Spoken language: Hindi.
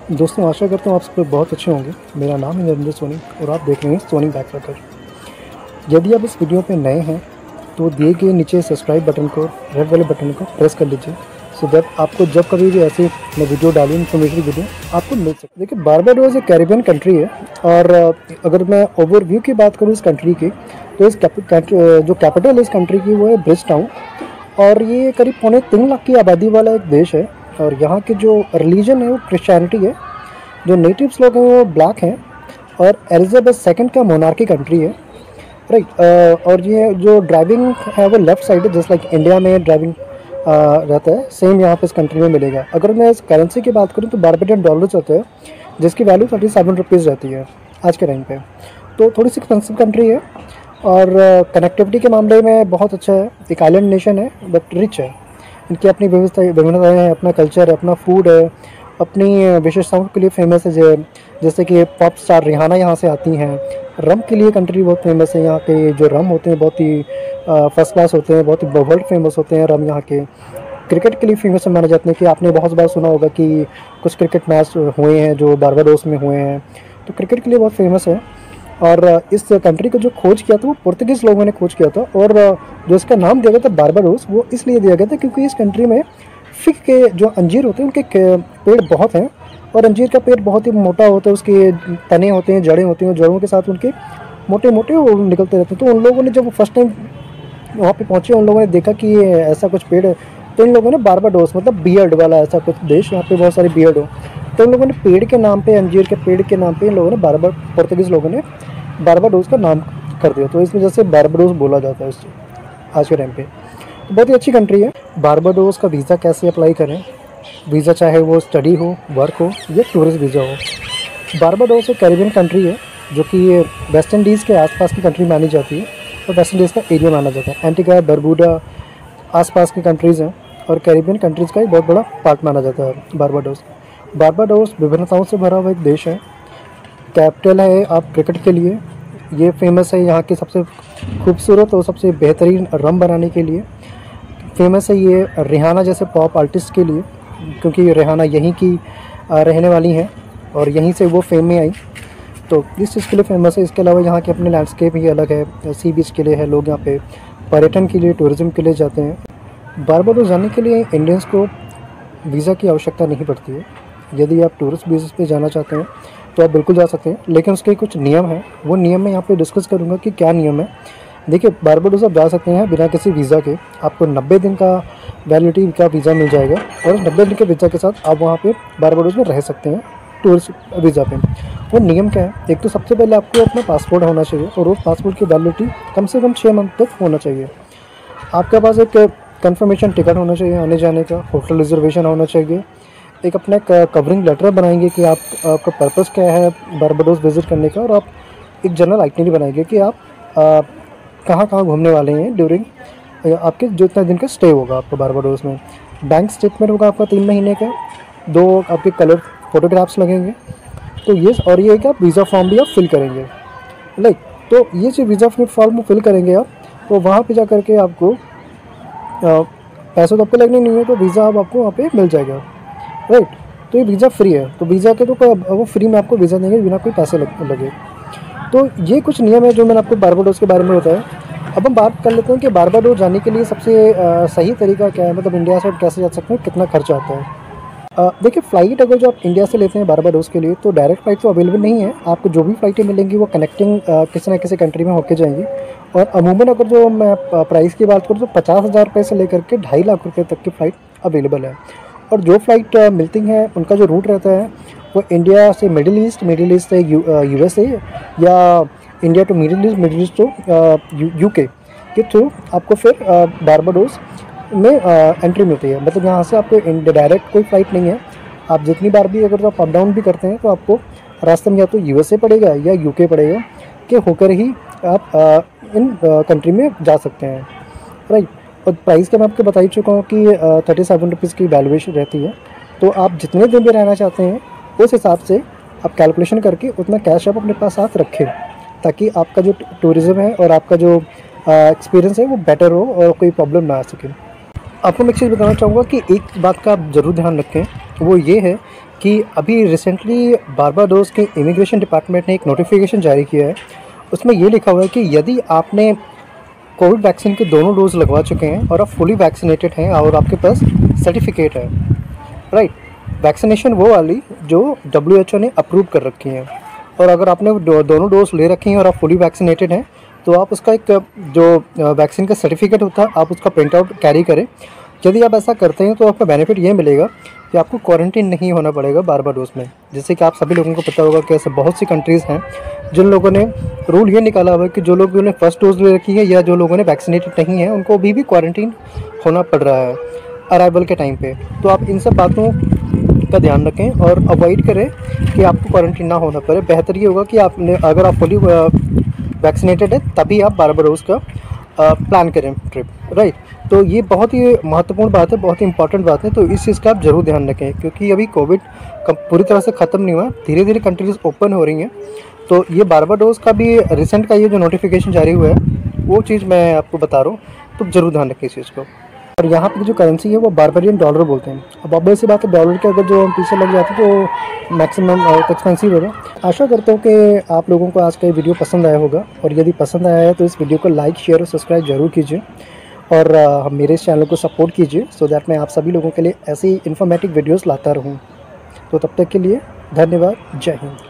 दोस्तों, आशा करता हूँ आप सब लोग बहुत अच्छे होंगे। मेरा नाम है नरेंद्र सोनी और आप देख रहे हैं सोनी बैकपैकर। यदि आप इस वीडियो पे नए हैं तो दिए गए नीचे सब्सक्राइब बटन को, रेड वाले बटन को प्रेस कर लीजिए, सो दैट आपको जब कभी भी ऐसी मैं वीडियो डालूँ, इन्फॉर्मेटिव वीडियो आपको मिल सके। देखिए, बारबाडोस एक कैरिबियन कंट्री है और अगर मैं ओवरव्यू की बात करूँ इस कंट्री की, तो इस जो कैपिटल है इस कंट्री की वो है ब्रिजटाउन और ये करीब 3.25 लाख की आबादी वाला एक देश है। और यहाँ के जो रिलीजन है वो क्रिश्चियनिटी है। जो नेटिव्स लोग हैं वो ब्लैक हैं और एलिजाबेथ सेकंड का मोनार्की कंट्री है, राइट। और ये जो ड्राइविंग है वो लेफ़्ट साइड है, जस्ट लाइक इंडिया में ड्राइविंग रहता है, सेम यहाँ पे इस कंट्री में मिलेगा। अगर मैं इस करेंसी की बात करूँ तो बारबाडियन डॉलर्स होते हैं, जिसकी वैल्यू 37 रुपीज़ रहती है आज के टाइम पे। तो थोड़ी सी एक्सपेंसिव कंट्री है और कनेक्टिविटी के मामले में बहुत अच्छा है। एक आइलैंड नेशन है बट रिच है। इनकी अपनी विभिन्नताएँ हैं, अपना कल्चर है, अपना फूड है, अपनी विशेषताओं के लिए फेमस है। जैसे कि पॉप स्टार रिहाना यहाँ से आती हैं। रम के लिए कंट्री बहुत फेमस है। यहाँ के जो रम होते हैं बहुत ही फर्स्ट क्लास होते हैं, बहुत ही वर्ल्ड फेमस होते हैं रम यहाँ के। क्रिकेट के लिए फेमस माने जाते हैं कि आपने बहुत बार सुना होगा कि कुछ क्रिकेट मैच हुए हैं जो बारबाडोस में हुए हैं, तो क्रिकेट के लिए बहुत फेमस है। और इस कंट्री को जो खोज किया था वो पुर्तगीज़ लोगों ने खोज किया था और जो इसका नाम दिया गया था बारबाडोस, वो इसलिए दिया गया था क्योंकि इस कंट्री में फिग के जो अंजीर होते हैं उनके पेड़ बहुत हैं और अंजीर का पेड़ बहुत ही मोटा होता है। उसके तने होते हैं, जड़ें होती हैं, जड़ों के साथ उनके मोटे मोटे वो निकलते रहते हैं। तो उन लोगों ने जब फर्स्ट टाइम वहाँ पे पहुँचे, उन लोगों ने देखा कि ये ऐसा कुछ पेड़ है, तो इन लोगों ने बारबाडोस मतलब बियर्ड वाला ऐसा कुछ देश, यहाँ पे बहुत सारे बियर्ड हो, तो इन लोगों ने पेड़ के नाम पे, अंजीर के पेड़ के नाम पे इन लोगों ने पुर्तगीज़ लोगों ने बारबाडोस का नाम कर दिया। तो इस वजह से बारबाडोस बोला जाता है आज के टाइम पे। तो बहुत ही अच्छी कंट्री है। बारबाडोस का वीज़ा कैसे अप्लाई करें? वीज़ा चाहे वो स्टडी हो, वर्क हो या टूरिस्ट वीज़ा हो। बारबाडोस एक कैरिबियन कंट्री है जो कि वेस्ट इंडीज़ के आसपास की कंट्री मानी जाती है और वेस्ट इंडीज़ का एरिया माना जाता है। एंटीगा, बरबूडा आसपास की कंट्रीज़ हैं और कैरिबियन कंट्रीज़ का एक बहुत बड़ा पार्ट माना जाता है बारबाडोस। बारबाडोस विभिन्नताओं से भरा हुआ एक देश है। कैपिटल है आप क्रिकेट के लिए, ये फेमस है यहाँ की सबसे खूबसूरत और सबसे बेहतरीन रम बनाने के लिए। फेमस है ये रिहाना जैसे पॉप आर्टिस्ट के लिए, क्योंकि रिहाना यहीं की रहने वाली हैं और यहीं से वो फेम में आई, तो इस चीज़ के लिए फेमस है। इसके अलावा यहाँ के अपने लैंडस्केप ही अलग है। सी बीच के लिए है, लोग यहाँ पे पर्यटन के लिए, टूरिज़्म के लिए जाते हैं। बारबाडोस जाने के लिए इंडियंस को वीज़ा की आवश्यकता नहीं पड़ती है। यदि आप टूरिस्ट बेसिस पे जाना चाहते हैं तो आप बिल्कुल जा सकते हैं, लेकिन उसके कुछ नियम हैं। वो नियम मैं यहाँ पे डिस्कस करूँगा कि क्या नियम है। देखिए, बारबाडोस आप जा सकते हैं बिना किसी वीज़ा के। आपको 90 दिन का वैलिडिटी का वीज़ा मिल जाएगा और 90 दिन के वीज़ा के साथ आप वहाँ पे बारबाडोस में रह सकते हैं टूरिस्ट वीज़ा पे। वो नियम क्या है? एक तो सबसे पहले आपको अपना पासपोर्ट होना चाहिए और उस पासपोर्ट की वैलिडिटी कम से कम 6 मंथ तक होना चाहिए। आपके पास एक कन्फर्मेशन टिकट होना चाहिए आने जाने का, होटल रिजर्वेशन होना चाहिए, एक अपना कवरिंग लेटर बनाएंगे कि आपका पर्पस क्या है बारबाडोस विज़िट करने का, और आप एक जनरल आइटनरी बनाएंगे कि आप कहाँ कहाँ घूमने वाले हैं ड्यूरिंग आपके जो इतना दिन का स्टे होगा आपको बारबाडोस में। बैंक स्टेटमेंट होगा आपका 3 महीने का, 2 आपके कलर फोटोग्राफ्स लगेंगे। तो ये और ये कि आप वीज़ा फॉर्म भी आप फिल करेंगे, लाइक। तो ये जो वीज़ा फॉर्म फिल करेंगे आप, तो वहाँ पे जा करके आपको पैसे तो आपको लगने नहीं है, तो वीज़ा आपको वहाँ पे मिल जाएगा, राइट। तो ये वीज़ा फ्री है, तो वीज़ा के तो वो फ्री में आपको वीज़ा देंगे बिना कोई पैसे लगे। तो ये कुछ नियम है जो मैंने आपको बारबाडोस के बारे में बताया। अब हम बात कर लेते हैं कि बारबाडोस जाने के लिए सबसे सही तरीका क्या है, मतलब इंडिया से कैसे जा सकते हैं, कितना खर्चा आता है। देखिए, फ़्लाइट अगर जो आप इंडिया से लेते हैं बारबाडोस के लिए, तो डायरेक्ट फ़्लाइट तो अवेलेबल नहीं है। आपको जो भी फ़्लाइटें मिलेंगी वो कनेक्टिंग किसी न किसी कंट्री में होके जाएंगी। और अमूमन अगर जो मैं प्राइस की बात करूँ तो 50,000 रुपये से लेकर के 2.5 लाख रुपये तक की फ़्लाइट अवेलेबल है। और जो फ़्लाइट मिलती हैं उनका जो रूट रहता है वो इंडिया से मिडिल ईस्ट से USA, या India to middle east to UK के थ्रू आपको फिर बारबाडोस में एंट्री मिलती है। मतलब यहाँ से आपको डायरेक्ट कोई फ़्लाइट नहीं है, आप जितनी बार भी अगर आप अप डाउन भी करते हैं तो आपको रास्ते में या तो USA पड़ेगा या UK पड़ेगा, कि होकर ही आप इन कंट्री में जा सकते हैं, राइट। और प्राइस का मैं आपको बता ही चुका हूँ कि 37 रुपीज़ की वैल्यूएशन रहती है। तो आप जितने दिन भी रहना चाहते हैं उस हिसाब से आप कैलकुलेशन करके उतना कैश आप अपने पास साथ रखें, ताकि आपका जो टूरिज़्म है और आपका जो एक्सपीरियंस है वो बेटर हो और कोई प्रॉब्लम ना आ सके। आपको मैं एक चीज़ बताना चाहूँगा कि एक बात का आप ज़रूर ध्यान रखें, वो ये है कि अभी रिसेंटली बारबाडोस के इमिग्रेशन डिपार्टमेंट ने एक नोटिफिकेशन जारी किया है। उसमें ये लिखा हुआ है कि यदि आपने कोविड वैक्सीन के दोनों डोज लगवा चुके हैं और आप फुली वैक्सीनेटेड हैं और आपके पास सर्टिफिकेट है, राइट, वैक्सीनेशन वो वाली जो WHO ने अप्रूव कर रखी है, और अगर आपने दोनों डोज ले रखी हैं और आप फुली वैक्सीनेटेड हैं तो आप उसका एक जो वैक्सीन का सर्टिफिकेट होता है आप उसका प्रिंट आउट कैरी करें। यदि आप ऐसा करते हैं तो आपका बेनिफिट ये मिलेगा कि आपको क्वारंटीन नहीं होना पड़ेगा बारबाडोस में। जैसे कि आप सभी लोगों को पता होगा कि ऐसे बहुत सी कंट्रीज़ हैं जिन लोगों ने रूल ये निकाला हुआ है कि जो लोगों ने फर्स्ट डोज ले रखी है या जो लोगों ने वैक्सीनेटेड नहीं है उनको अभी भी क्वारंटीन होना पड़ रहा है अराइवल के टाइम पे। तो आप इन सब बातों का ध्यान रखें और अवॉइड करें कि आपको क्वारंटीन ना होना पड़े। बेहतर ये होगा कि आपने अगर आप फुली वैक्सीनेटेड है तभी आप बारबाडोस का प्लान करें ट्रिप, राइट। तो ये बहुत ही महत्वपूर्ण बात है, बहुत ही इंपॉर्टेंट बात है। तो इस चीज़ का आप ज़रूर ध्यान रखें, क्योंकि अभी कोविड पूरी तरह से ख़त्म नहीं हुआ, धीरे धीरे कंट्रीज़ ओपन हो रही हैं। तो ये बारबाडोस का भी रिसेंट का ये जो नोटिफिकेशन जारी हुआ है वो चीज़ मैं आपको बता रहा हूँ, तो ज़रूर ध्यान रखें इस चीज़ को। और यहाँ पे जो करेंसी है वो बारबारियन डॉलर बोलते हैं। अब ऑब्वियस सी बात है, डॉलर के अगर जो पीछे लग जाते तो मैक्सिमम एक्सपेंसिव होगा। आशा करता हूँ कि आप लोगों को आज का ये वीडियो पसंद आया होगा, और यदि पसंद आया है तो इस वीडियो को लाइक, शेयर और सब्सक्राइब जरूर कीजिए, और मेरे इस चैनल को सपोर्ट कीजिए, सो दैट मैं आप सभी लोगों के लिए ऐसी इन्फॉर्मेटिव वीडियोज़ लाता रहूँ। तो तब तक के लिए धन्यवाद, जय हिंद।